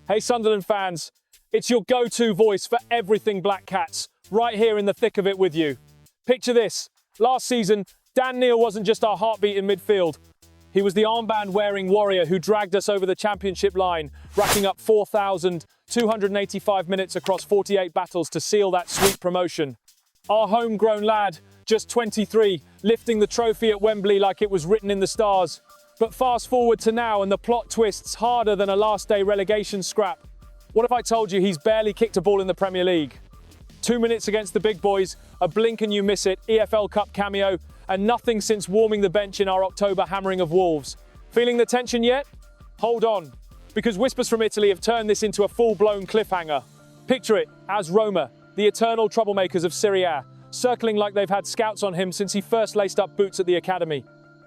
Hey Sunderland fans, it's your go-to voice for everything Black Cats, right here in the thick of it with you. Picture this, last season, Dan Neil wasn't just our heartbeat in midfield. He was the armband-wearing warrior who dragged us over the championship line, racking up 4,285 minutes across 48 battles to seal that sweet promotion. Our homegrown lad, just 23, lifting the trophy at Wembley like it was written in the stars. But fast forward to now and the plot twists harder than a last-day relegation scrap. What if I told you he's barely kicked a ball in the Premier League? 2 minutes against the big boys, a blink and you miss it, EFL Cup cameo, and nothing since warming the bench in our October hammering of Wolves. Feeling the tension yet? Hold on, because whispers from Italy have turned this into a full-blown cliffhanger. Picture it as Roma, the eternal troublemakers of Serie A, circling like they've had scouts on him since he first laced up boots at the academy.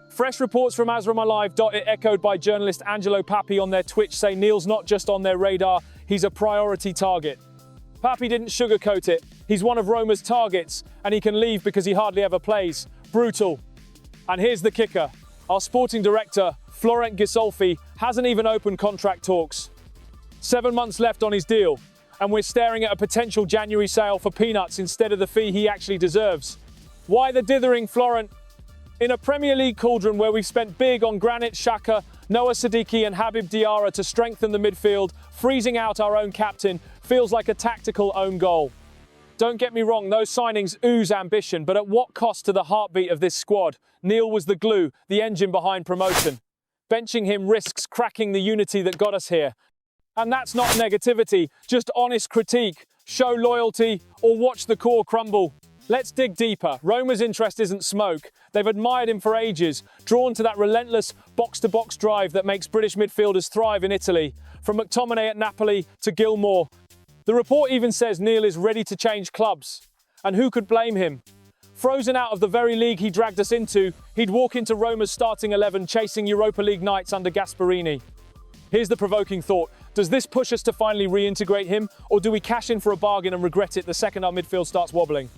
Fresh reports from AsRomaLive, echoed by journalist Angelo Papi on their Twitch, say Neil's not just on their radar, he's a priority target. Papi didn't sugarcoat it. He's one of Roma's targets, and he can leave because he hardly ever plays. Brutal. And here's the kicker. Our sporting director, Florent Gisolfi, hasn't even opened contract talks. 7 months left on his deal, and we're staring at a potential January sale for peanuts instead of the fee he actually deserves. Why the dithering, Florent? In a Premier League cauldron where we've spent big on Granit Xhaka, Noah Siddiqui and Habib Diarra to strengthen the midfield, freezing out our own captain feels like a tactical own goal. Don't get me wrong, those signings ooze ambition, but at what cost to the heartbeat of this squad? Neil was the glue, the engine behind promotion. Benching him risks cracking the unity that got us here. And that's not negativity, just honest critique. Show loyalty or watch the core crumble. Let's dig deeper. Roma's interest isn't smoke. They've admired him for ages, drawn to that relentless box-to-box drive that makes British midfielders thrive in Italy, from McTominay at Napoli to Gilmour. The report even says Neil is ready to change clubs. And who could blame him? Frozen out of the very league he dragged us into, he'd walk into Roma's starting 11 chasing Europa League nights under Gasperini. Here's the provoking thought. Does this push us to finally reintegrate him, or do we cash in for a bargain and regret it the second our midfield starts wobbling?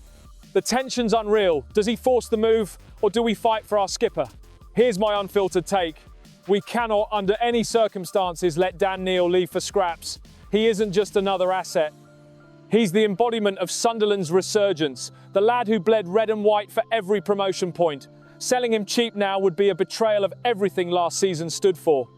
The tension's unreal. Does he force the move, or do we fight for our skipper? Here's my unfiltered take. We cannot, under any circumstances, let Dan Neil leave for scraps. He isn't just another asset. He's the embodiment of Sunderland's resurgence, the lad who bled red and white for every promotion point. Selling him cheap now would be a betrayal of everything last season stood for.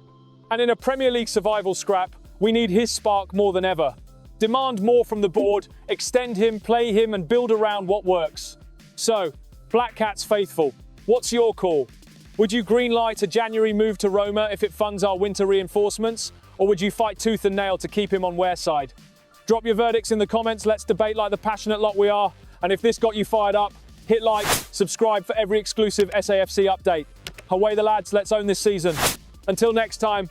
And in a Premier League survival scrap, we need his spark more than ever. Demand more from the board, extend him, play him, and build around what works. So, Black Cats faithful, what's your call? Would you greenlight a January move to Roma if it funds our winter reinforcements? Or would you fight tooth and nail to keep him on wear side? Drop your verdicts in the comments, let's debate like the passionate lot we are. And if this got you fired up, hit like, subscribe for every exclusive SAFC update. Away the lads, let's own this season. Until next time,